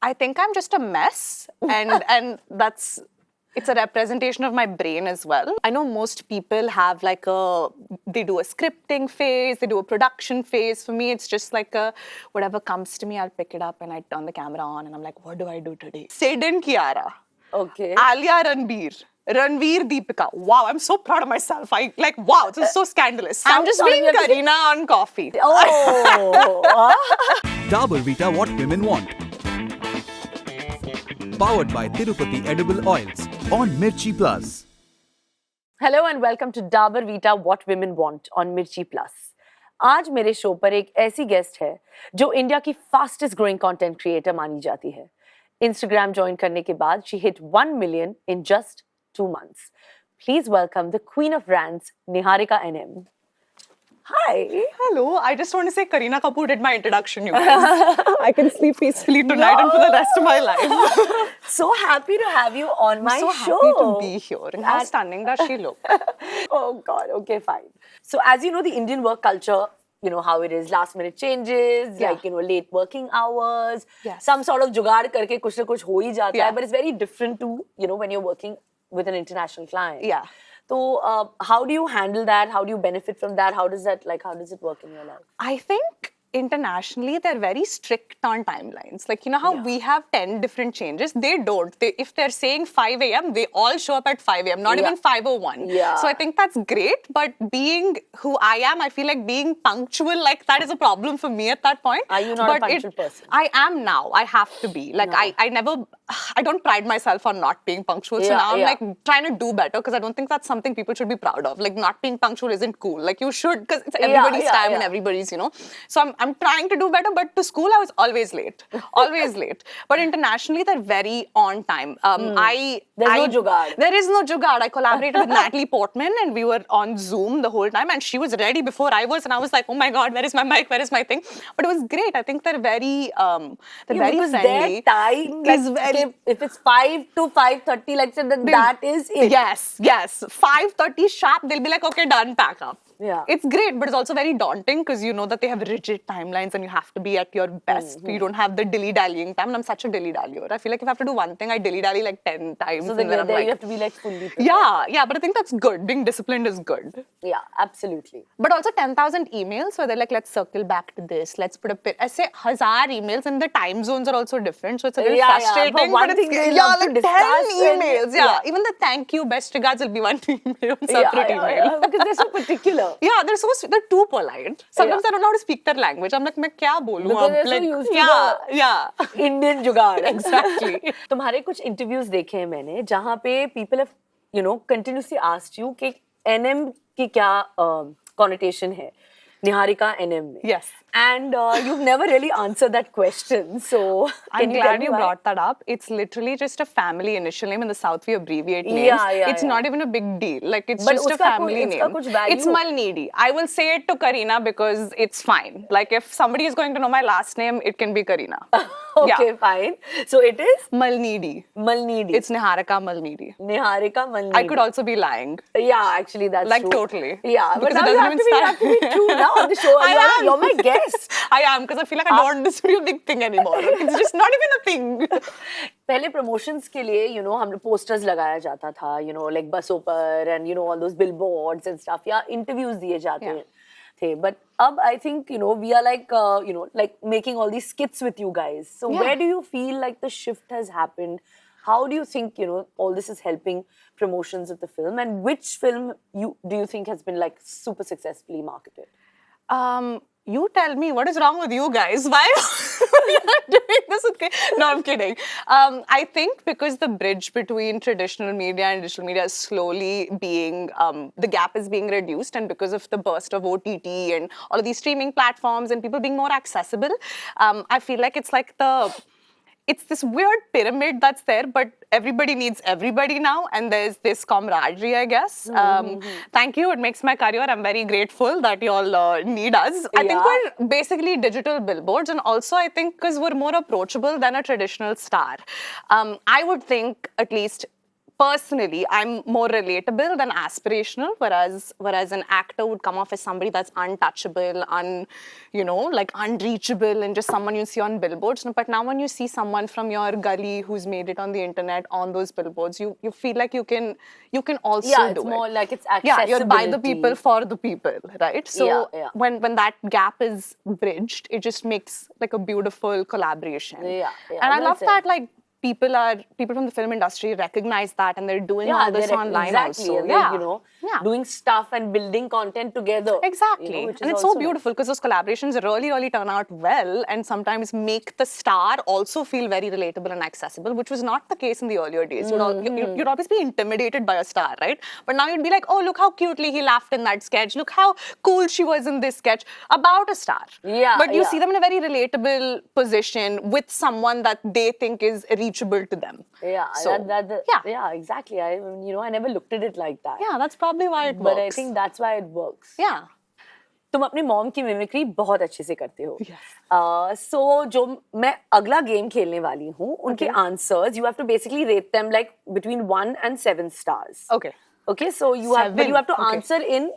I think I'm just a mess, and it's a representation of my brain as well. I know most people have they do a scripting phase, they do a production phase. For me, it's just whatever comes to me, I'll pick it up and I turn the camera on and I'm like, what do I do today? Sid and Kiara. Okay. Alia Ranveer Deepika. Wow, I'm so proud of myself. Wow, this is so scandalous. I'm just being Kareena on coffee. Oh. Dabur Vita, what women want. Powered by Tirupati Edible Oils on Mirchi Plus. Hello and welcome to Dabur Vita, what women want on Mirchi Plus. आज मेरे show पर एक ऐसी guest है जो India की fastest growing content creator मानी जाती है. इंस्टाग्राम ज्वाइन करने के बाद she hit 1 million in just 2 months. Please welcome the queen of rants, Niharika NM. Hi. Hello. I just want to say Kareena Kapoor did my introduction, you guys. I can sleep peacefully tonight and for the rest of my life. So happy to have you on my show. I'm so happy to be here. And how stunning does she look? Oh God. Okay, fine. So as you know, the Indian work culture, you know how it is, last minute changes, late working hours, some sort of jugaad karke kuch na kuch ho hi jata hai, but it's very different to, when you're working with an international client. Yeah. So how do you handle that? How do you benefit from that? How does it work in your life? I think internationally, they're very strict on timelines. How we have 10 different changes, they don't. If they're saying 5 a.m., they all show up at 5 a.m., not even 5:01. Yeah. So I think that's great, but being who I am, I feel like being punctual like that is a problem for me at that point. Are you not a punctual person? I am now. I have to be. I don't pride myself on not being punctual. So now I'm trying to do better because I don't think that's something people should be proud of. Not being punctual isn't cool. You should, because it's everybody's time and everybody's, So I'm trying to do better, but to school I was always late. Always late. But internationally they're very on time. There's no jugaad. There is no jugaad. I collaborated with Natalie Portman and we were on Zoom the whole time and she was ready before I was and I was like, oh my God, where is my mic? Where is my thing? But it was great. I think they're very very because friendly. Their time is very... If it's 5 to 5:30, let's say, then that is it. Yes. 5:30 sharp, they'll be like, okay, done, pack up. Yeah. It's great, but it's also very daunting because you know that they have rigid timelines and you have to be at your best. You don't have the dilly-dallying time. And I'm such a dilly-dallyer. I feel like if I have to do one thing, I dilly-dally 10 times. So then you have to be fully prepared. Yeah, but I think that's good. Being disciplined is good. Yeah, absolutely. But also 10,000 emails where they're like, let's circle back to this. Let's put a pin. I say 1,000 emails and the time zones are also different. So it's a little frustrating. But one thing they love to discuss 10 emails. Yeah. Even the thank you, best regards will be one email, separate email. Because they're so particular. Yeah, they're too polite. Sometimes I don't know how to speak their language. I'm like, मैं क्या बोलूँ? Because they're so used to the Indian jugaad. Exactly. तुम्हारे कुछ interviews देखे हैं मैंने जहाँ पे people have, continuously asked you कि NM की क्या connotation है Niharika NM में. Yes. And you've never really answered that question. So I'm glad you brought that up. It's literally just a family initial name. In the South, we abbreviate names. It's not even a big deal. It's just a family name. It's Malneedy. I will say it to Kareena because it's fine. If somebody is going to know my last name, it can be Kareena. Okay, fine. So it is? Malneedy. It's Niharika Malneedy. Niharika Malneedy. I could also be lying. Yeah, actually, that's true. Totally. Yeah, but now you have to be true now on the show. You're my guest. I am, because I feel like I don't want this to be a big thing anymore. It's just not even a thing. पहले promotions के लिए, हम लोग posters लगाया जाता था, like बसों पर and all those billboards and stuff. या interviews दिए जाते थे. But अब I think we are like making all these skits with you guys. So where do you feel like the shift has happened? How do you think all this is helping promotions of the film, and which film do you think has been super successfully marketed? You tell me, what is wrong with you guys? Why are you doing this? Okay. No, I'm kidding. I think because the bridge between traditional media and digital media is slowly being, the gap is being reduced, and because of the burst of OTT and all of these streaming platforms and people being more accessible, I feel like it's this weird pyramid that's there, but everybody needs everybody now, and there's this camaraderie, I guess. Thank you. It makes my career. I'm very grateful that you all need us. I think we're basically digital billboards, and also I think because we're more approachable than a traditional star. I would think, at least, personally, I'm more relatable than aspirational, whereas an actor would come off as somebody that's untouchable, like unreachable, and just someone you see on billboards. No, but now when you see someone from your gully who's made it on the internet on those billboards, you feel like you can also Yeah, do it's it. more like it's Yeah, accessibility. you're by the people for the people, right? So Yeah. when that gap is bridged, it just makes like a beautiful collaboration. Yeah, And I well love said. that like people from the film industry recognize that, and they're doing all this online exactly. also. And Yeah. they're, Yeah. doing stuff and building content together. Exactly. Which And is it's so also beautiful because those collaborations really, really turn out well and sometimes make the star also feel very relatable and accessible, which was not the case in the earlier days. You'd always be intimidated by a star, right? But now you'd be like, oh, look how cutely he laughed in that sketch. Look how cool she was in this sketch about a star. Yeah, But you yeah. see them in a very relatable position with someone that they think is reachable to them. Yeah, So, yeah, exactly. I never looked at it like that. Yeah, that's probably why it But works. I think that's why it works. Yeah. तुम अपने mom की mimicry बहुत अच्छे से करते हो. Yes. So जो मैं अगला गेम खेलने वाली हूँ, उनके answers, you have to basically rate them like between 1 and 7 stars. Okay. Okay, so you have to Okay. answer in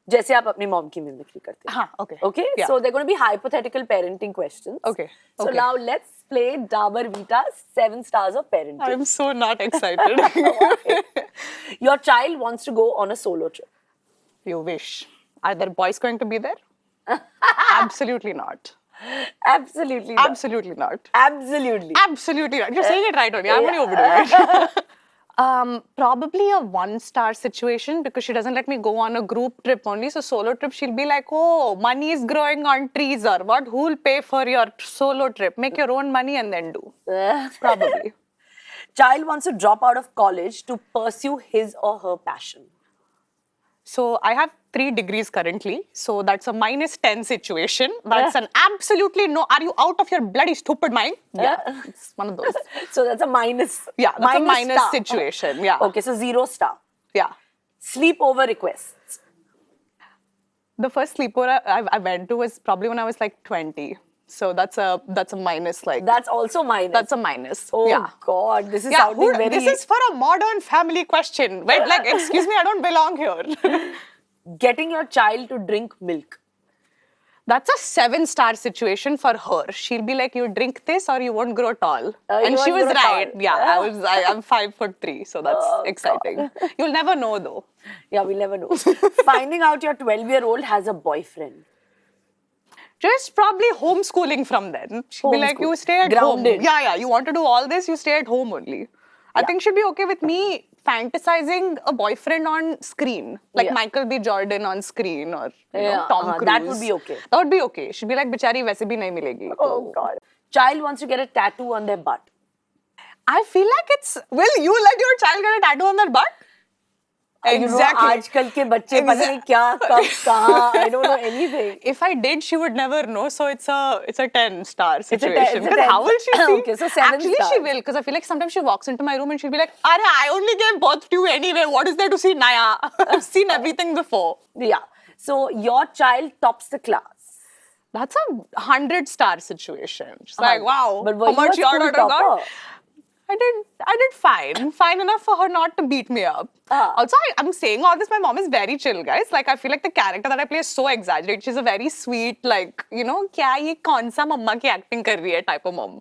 जैसे आप अपनी मॉम की मिमिक्री करते हो. हाँ, okay. Okay, Yeah. so they're going to be hypothetical parenting questions. Okay. So Okay. now let's play Dabur Vita 7 stars of parenting. I'm so not excited. Your child wants to go on a solo trip. You wish. Are there boys going to be there? Absolutely not. Absolutely not. Absolutely not. Absolutely. Absolutely not. You're saying it right only. I'm only overdoing it. Probably a 1-star situation because she doesn't let me go on a group trip only. So solo trip, she'll be like, oh, money is growing on trees or what? Who'll pay for your solo trip? Make your own money and then do. Probably. Child wants to drop out of college to pursue his or her passion. So I have 3 degrees currently. So that's a -10 situation. That's an absolutely no. Are you out of your bloody stupid mind? Yeah, it's one of those. So that's a minus. Yeah, that's a minus star. situation. Yeah. Okay, so 0 star. Yeah. Sleepover requests. The first sleepover I went to was probably when I was like 20. So that's a minus. Like That's also minus. that's a minus. Oh yeah. God, this is Yeah, sounding very. this is for a modern family question. Wait, like, excuse me, I don't belong here. Getting your child to drink milk. That's a 7-star situation for her. She'll be like, you drink this or you won't grow tall. And you she won't was grow right. tall. Yeah, I'm 5'3", so that's exciting. You'll never know though. Yeah, we'll never know. Finding out your 12-year-old has a boyfriend. Just probably homeschooling from then. She'll be like, you stay at Grounded. home. Yeah, you want to do all this, you stay at home only. I think she'd be okay with me fantasizing a boyfriend on screen. Like Yeah. Michael B. Jordan on screen or Yeah, Tom Cruise. that would be okay. That would be okay. She'd be like, bichari waise bhi nahi milegi. Oh God. Child wants to get a tattoo on their butt. I feel like will you let your child get a tattoo on their butt? Exactly. आजकल के बच्चे पता नहीं क्या कब कहाँ. I don't know anything. If I did, she would never know. So it's a 10-star It's a 10 situation. Because how will she see? Okay, so 7 Actually, stars. she will. Because I feel like sometimes she walks into my room and she'll be like, "Arey, I only gave birth to you anyway. What is there to see, Naya? I've seen everything before." Yeah. So your child tops the class. That's a 100-star situation. It's like, wow, But were how you a much your school daughter got? topper? I did fine. Fine enough for her not to beat me up. Also, I'm saying all this, my mom is very chill, guys. Like, I feel like the character that I play is so exaggerated. She's a very sweet, like, kya ye kaun sa mamma ki acting kar rahi hai type of mom.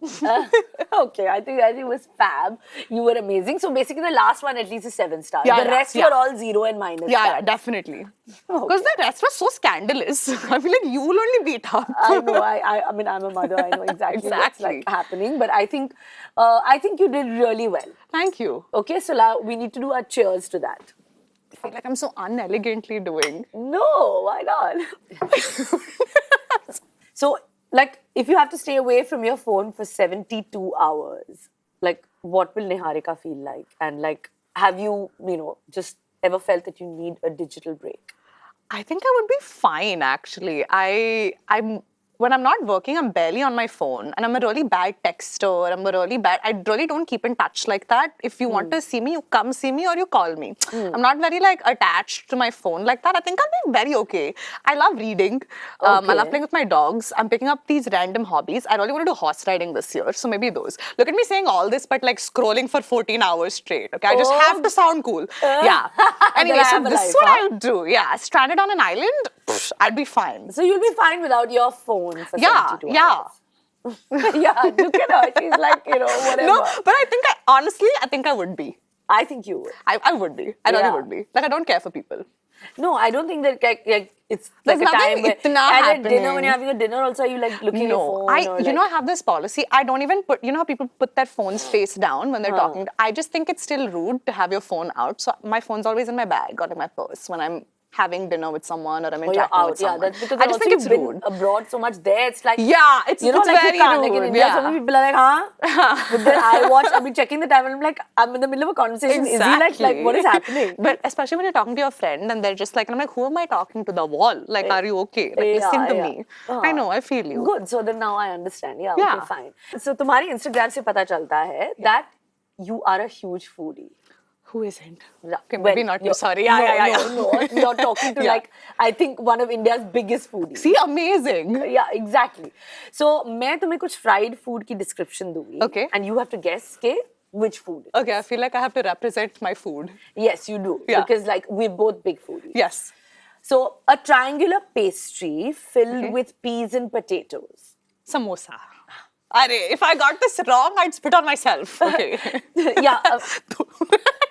Okay, I think it was fab. You were amazing. So basically the last one at least is 7 stars. Yeah, the rest were all 0 and minus Yeah, stars. definitely. Because the rest was so scandalous. I feel like you will only beat up. I know. I mean, I'm a mother. I know exactly what's like happening. But I think you did really well. Thank you. Okay, so now we need to do our cheers to that. I feel like I'm so unelegantly doing. No, why not? So, like, if you have to stay away from your phone for 72 hours, like, what will Niharika feel like? And, like, have you, just ever felt that you need a digital break? I think I would be fine, actually. I'm when I'm not working, I'm barely on my phone, and I'm a really bad texter. I really don't keep in touch like that. If you want to see me, you come see me or you call me. I'm not very like attached to my phone like that. I think I'll be very okay. I love reading. I love playing with my dogs. I'm picking up these random hobbies. I really want to do horse riding this year, so maybe those. Look at me saying all this, but like scrolling for 14 hours straight. Okay, I just have to sound cool. Yeah. Anyway, so this is what I would do. Yeah, stranded on an island, I'd be fine. So you'll be fine without your phone for Yeah, 72 yeah. hours. Yeah, look at her. She's like, whatever. No, but I think I would be. I think you would. I would be. I really Yeah. would be. Like, I don't care for people. No, I don't think that like it's There's like a time nothing where itna at a happening. dinner, when you're having a dinner also, are you like looking at your phone? I have this policy. I don't even put, how people put their phones face down when they're talking. I just think it's still rude to have your phone out. So my phone's always in my bag or in my purse when I'm having dinner with someone or I'm Or you're interacting out, with yeah. someone. That's because I just think it's you've been rude. abroad so much there. It's like Yeah, it's like very you can't. Like in rude, India, yeah. so many people are like, huh? But then I'll be checking the time and I'm like, I'm in the middle of a conversation. Exactly. Is he like what is happening? But especially when you're talking to your friend and they're just like, and I'm like, who am I talking to? The wall? Like, are you okay? Like, listen to me. I know, I feel you. Good. So then now I understand. Yeah. Yeah. Okay, fine. So तुम्हारी Instagram से पता चलता है that you are a huge foodie. Who isn't? Yeah. Okay, maybe not you, sorry. Yeah, No, you're talking to like, I think one of India's biggest foodies. See, amazing. Yeah, exactly. So, मैं तुम्हें कुछ fried food की description दूँगी. Okay. And you have to guess के which food. Okay, I feel like I have to represent my food. Yes, you do. Yeah. Because like we're both big foodies. Yes. So, a triangular pastry filled with peas and potatoes. Samosa. Are, if I got this wrong, I'd spit on myself. Okay. Yeah.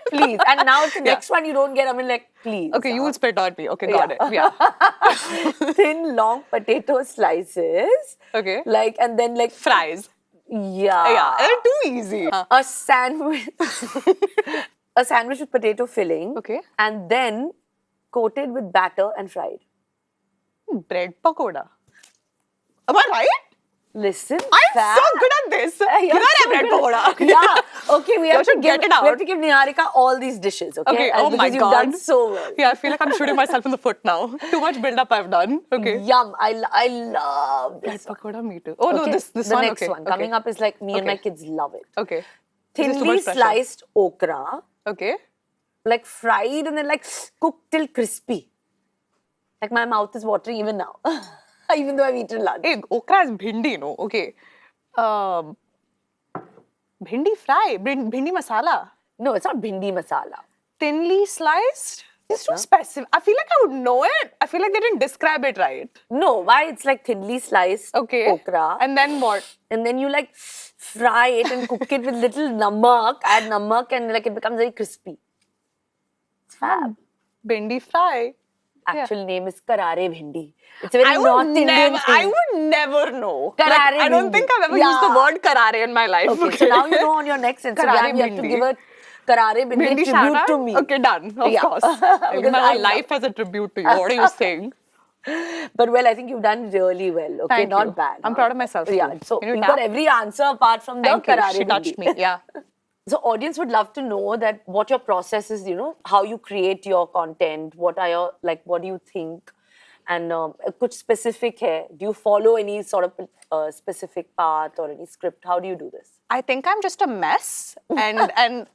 Please. And now it's the next one you don't get. I mean, like, please. Okay, you will spit on me. Okay, got it. Yeah. Thin, long potato slices. Okay. Like, and then like Fries. Yeah. Yeah, they're too easy. A sandwich. A sandwich with potato filling. Okay. And then coated with batter and fried. Bread pakoda. Am I right? Listen. I'm so good at this. You're so bread good. pakoda. Yeah. Okay, we have to get it out. We have to give Niharika all these dishes. Okay. Okay, oh because my you've God. done so well. Yeah, I feel like I'm shooting myself in the foot now. Too much build-up I've done. Okay. Yum. I love Bread this. pakoda, me too. Oh, no, Okay, this the one? next Okay. one coming up is like me and my Okay. kids love it. Okay. This is too Thinly much pressure. sliced okra, Okay. like fried and then like cooked till crispy. Like my mouth is watering even now, even though I've eaten lunch. Hey, okra is bhindi, no? Okay. Bhindi fry, bhindi masala. No, it's not bhindi masala. Thinly sliced? It's too specific. I feel like I would know it. I feel like they didn't describe it right. No, why? It's like thinly sliced okra. And then what? And then you like fry it and cook it with little namak, add namak and like it becomes very crispy. It's fab. Bhindi fry. Actual name is karare bhindi. It's a very North Indian thing. I would never know. Karare Like, I don't bhindi. think I've ever used the word karare in my life. Okay, so now you know on your next Karare Instagram you have to bhindi. give a karare bhindi Bhindi tribute shout-out? to me. Okay, done. Of Yeah. course. Because My I whole love- life has a tribute to you. What are you saying? But well, I think you've done really well. Okay, Thank not you. bad. I'm proud of myself Yeah, too. so Can you you tap? got every answer apart from the Thank you. karare She touched bhindi. me. Yeah. So audience would love to know that what your process is, how you create your content, what do you think? And kuch specific hai. Do you follow any sort of specific path or any script? How do you do this? I think I'm just a mess, and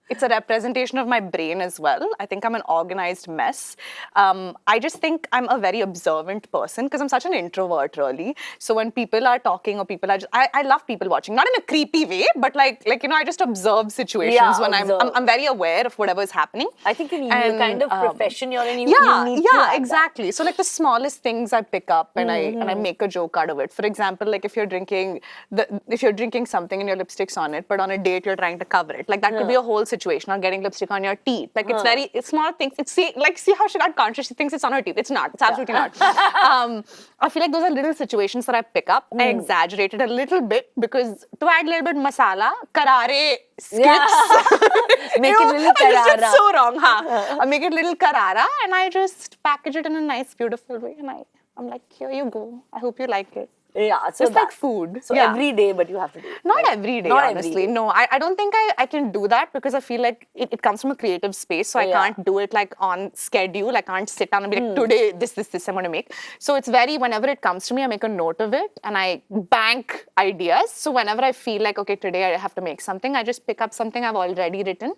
it's a representation of my brain as well. I think I'm an organized mess. I just think I'm a very observant person because I'm such an introvert, really. So when people are talking or people are I love people watching, not in a creepy way, but like I just observe situations Yeah, when observe. I'm very aware of whatever is happening. I think in the kind of profession you're in, you Yeah, need to have that. exactly. So like the smallest things I pick up and I make a joke out of it. For example, like if you're drinking something and your lipstick's on it, but on a date you're trying to cover it. Like that could be a whole situation, or getting lipstick on your teeth. Like it's small things. See how she got conscious. She thinks it's on her teeth. It's not. It's absolutely not. I feel like those are little situations that I pick up. I exaggerate it a little bit because to add a little bit masala, karare skits. Yeah. Make it little I just did karara. so wrong, huh? I make it little karara and I just package it in a nice, beautiful way. And I'm like, here you go. I hope you like it. Yeah, so It's like that. food. So Yeah. every day, but you have to do it. Not right? every day, Not every honestly. day. No, I don't think I can do that because I feel like it comes from a creative space. So I Yeah. can't do it like on schedule. I can't sit down and be like, today, this I'm going to make. So it's very, whenever it comes to me, I make a note of it and I bank ideas. So whenever I feel like, okay, today I have to make something, I just pick up something I've already written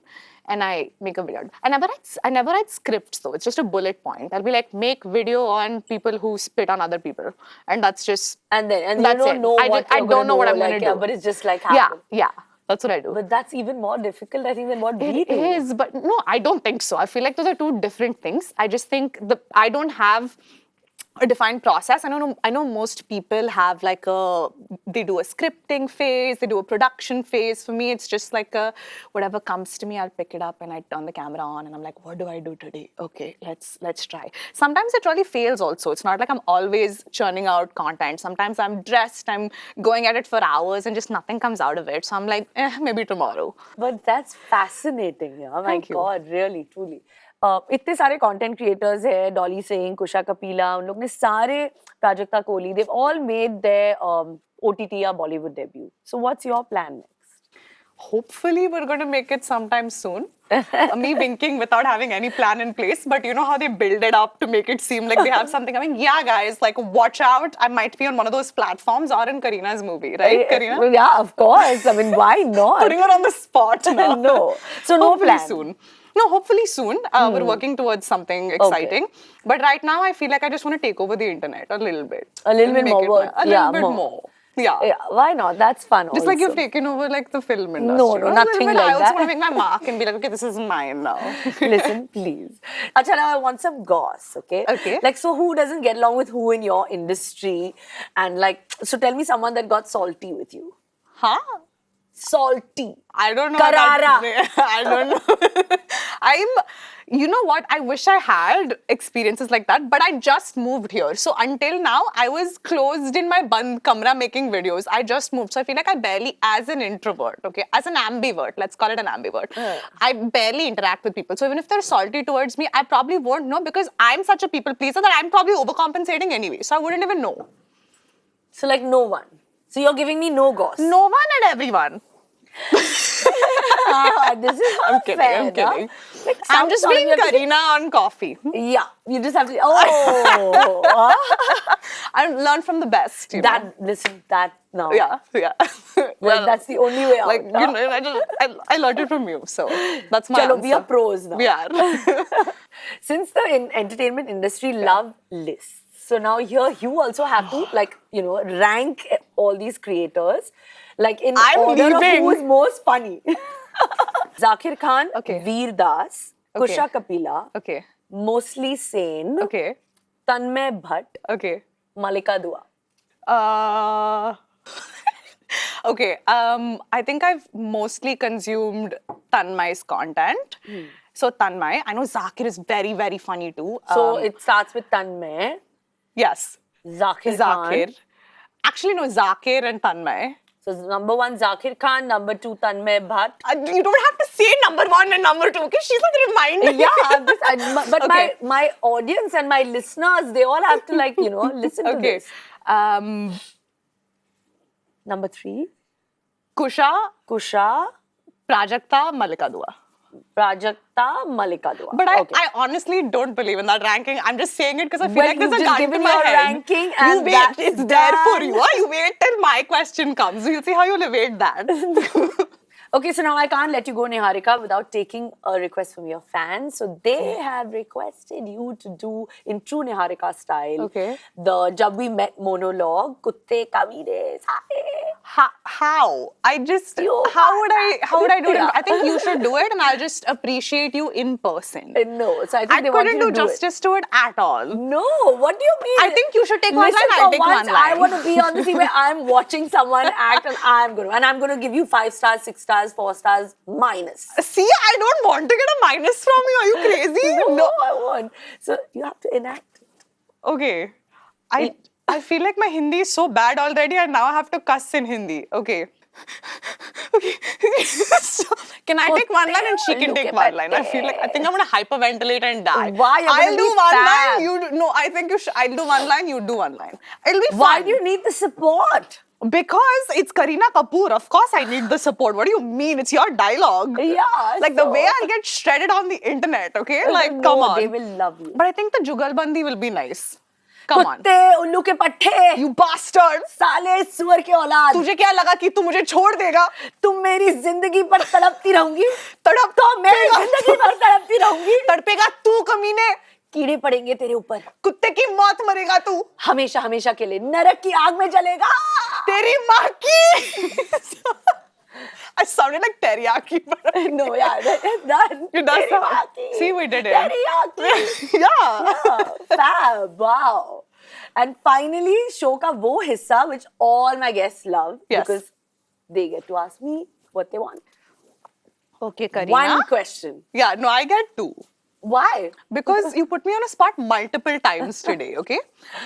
and I make a video. I never write scripts though. It's just a bullet point. I'll be like, make video on people who spit on other people. And that's just... And you That's don't it. know what I you're don't gonna know what do, I'm like, going to yeah, do. but it's just like Yeah, happen. yeah. That's what I do. But that's even more difficult, I think, than what we It do. is, but no, I don't think so. I feel like those are two different things. I just think I don't have a defined process. I know most people have like they do a scripting phase, they do a production phase. For me, it's just like whatever comes to me, I'll pick it up and I turn the camera on and I'm like, what do I do today? Okay, let's try. Sometimes it really fails also. It's not like I'm always churning out content. Sometimes I'm dressed, I'm going at it for hours and just nothing comes out of it. So I'm like, maybe tomorrow. But that's fascinating, yeah. My Thank you. God, really, truly. इतने सारे content creators है, Dolly Singh, Kusha Kapila, उन लोग ने सारे Prajakta Kohli, they've all made their OTT या Bollywood debut. So what's your plan next? Hopefully, we're going to make it sometime soon. Me winking without having any plan in place, but you know how they build it up to make it seem like they have something coming? Yeah, guys, like watch out. I might be on one of those platforms or in Kareena's movie, right, Kareena? Yeah, of course. I mean, why not? Putting her on the spot now. No. So no Hopefully plan. soon. No, hopefully soon. We're working towards something exciting. But right now, I feel like I just want to take over the internet a little bit. A little bit Make more it work. A little bit more. Yeah. Yeah, why not? That's fun. Just like also. you've taken over like the film industry. No, A little nothing bit. like I also that. want to make my mark and be like, okay, this is mine now. Listen, please. Acha, now I want some goss, okay? Okay. Like, so who doesn't get along with who in your industry? And like, so tell me someone that got salty with you. Huh? Salty. I don't know. Karara. I don't know. You know what? I wish I had experiences like that, but I just moved here. So until now, I was closed in my band kamra making videos. I just moved. So I feel like I barely, as an introvert, okay, as an ambivert, let's call it an ambivert, I barely interact with people. So even if they're salty towards me, I probably won't know because I'm such a people pleaser that I'm probably overcompensating anyway. So I wouldn't even know. So like no one. So you're giving me no goss. No one and everyone. This is not I'm kidding. fair, I'm kidding. Huh? Like I'm just being Kareena on coffee. Yeah, you just have to. Oh, I learned from the best. You know? Listen, that now. Yeah. Well, that's the only way out. Like, you know, I learned it from you, so that's my Chalo, answer. we are pros now. We are. Since the entertainment industry love lists, so now here you also have to rank all these creators, like in order of who is most funny. Zakir Khan, Okay. Veer Das, Okay. Kusha Kapila, Okay. Mostly Sane, Okay. Tanmay Bhatt, Okay. Malika Dua. Okay. I think I've mostly consumed Tanmay's content. So Tanmay, I know Zakir is very, very funny too. So it starts with Tanmay, Yes. Zakir Zakir. Khan. Actually, no, Zakir and Tanmay. So number 1 Zakir Khan, number 2 Tanmay Bhatt. You don't have to say number 1 and number 2, okay? She's like reminding. Yeah, but Okay. my audience and my listeners, they all have to listen to Okay. this. Number 3, Kusha, Prajakta, Malika Dua. Prajakta, Malika Dua. But Okay. I honestly don't believe in that ranking. I'm just saying it because I feel Well, like there's you've a just gun to given my your head. ranking You and wait, that's it's there for done. you. Huh? You wait till my question comes. We'll see how you'll evade that. Okay, so now I can't let you go, Niharika, without taking a request from your fans. So they have requested you to do, in true Niharika style, Okay. the Jab We Met monologue, Kutte Kavire Sahe. How? How would I do it? I think you should do it and I'll just appreciate you in person. No, so I think I they want you couldn't to do do justice to it at all. No, what do you mean? I think you should take one Listen, line, I'll for take once, one line. I want to be on the scene where I'm watching someone act and I'm going to give you 5 stars, 6 stars, 4 stars, minus. See, I don't want to get a minus from you. Are you crazy? No, I won't. So you have to enact it. Okay. I feel like my Hindi is so bad already and now I have to cuss in Hindi. Okay. Okay. So, Can I take one line and she can Look take at one my line? I feel like I think I'm gonna hyperventilate and die. Why? You're I'll gonna do be one fab. line. You do, no. I think you should. I'll do one line. You do one line. It'll be fun. Why do you need the support? Because it's Kareena Kapoor. Of course, I need the support. What do you mean? It's your dialogue. Yeah, Like the so- way I'll get shredded on the internet. Okay, like No, come on. they will love you. But I think the jugalbandi will be nice. Come on. कुत्ते उल्लू के पट्टे You bastard. साले सुअर के औलाद तुझे क्या लगा कि तू मुझे छोड़ देगा? तुम मेरी जिंदगी पर तड़पती रहूंगी तड़प तो मेरी जिंदगी पर तड़पती रहूंगी तड़पेगा तू कमीने. कीड़े पड़ेंगे तेरे ऊपर कुत्ते की मौत मरेगा तू. हमेशा हमेशा के लिए नरक की आग में जलेगा तेरी माँ की. I sounded like teriyaki. But no yeah it's done It does sound. Teriyaki. See, we did it. Teriyaki. Yeah. Fab, wow. And finally, show ka wo hissa which all my guests love Yes. because they get to ask me what they want. Okay, Kareena. One question. Yeah, no, I get two. Why? Because you put me on a spot multiple times today, okay?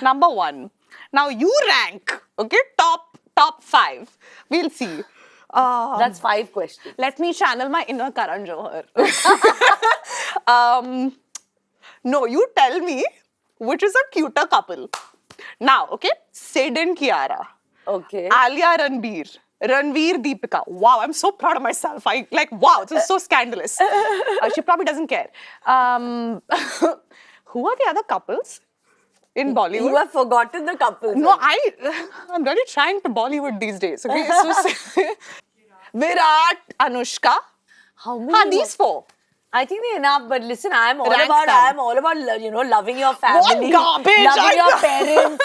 Number one. Now you rank, okay? Top 5. We'll see. That's 5 questions. Let me channel my inner Karan Johar. No, you tell me which is a cuter couple. Now, okay? Sid and Kiara. Okay. Alia Ranbir. Ranveer Deepika. Wow, I'm so proud of myself. Wow, this is so scandalous. She probably doesn't care. Who are the other couples in Bollywood? You have forgotten the couple. No, I'm really trying to Bollywood these days. Okay, so Virat, Anushka. How many? These 4. I think they're enough, but listen, I'm all Rank about them. loving your family. garbage! Loving your parents.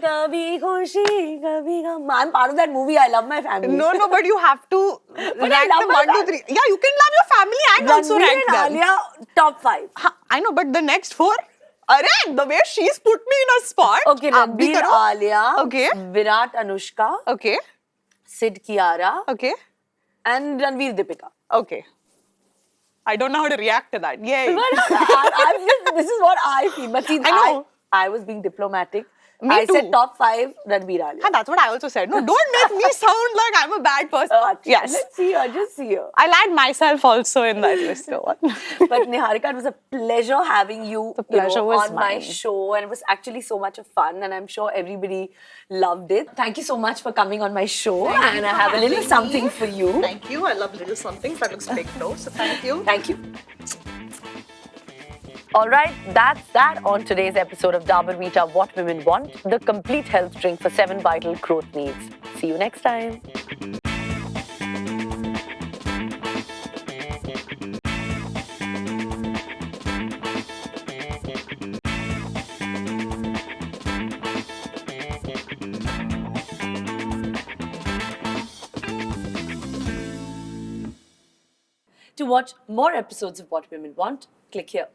Kabhi khushi, kabhi gham. I'm part of that movie. I love my family. No, but you have to rank love them my 1, 2, 3. Yeah, you can love your family and also Ranveer rank and them. Alia, top 5. I know, but the next 4. Arey, the way she's put me in a spot. Okay, आप भी Ranveer, करो. Alia, Okay. Virat, Anushka, Okay. Sid, Kiara, Okay. and Ranveer, Deepika. Okay. I don't know how to react to that. Yay. This is what I feel. But see, I know. I was being diplomatic. Me I too. said top 5, Ranveer, Alia. That's what I also said. No, don't make me sound like I'm a bad person. Yes. Let's see her. Just see her. I'll add myself also in that list. But Niharika, it was a pleasure having you, The pleasure was on my mine. show, and it was actually so much of fun, and I'm sure everybody loved it. Thank you so much for coming on my show, and I have a little something for you. Thank you. I love little something. That looks big though, so thank you. Thank you. All right, that's that on today's episode of Dabur Vita What Women Want, the complete health drink for 7 vital growth needs. See you next time. To watch more episodes of What Women Want, click here.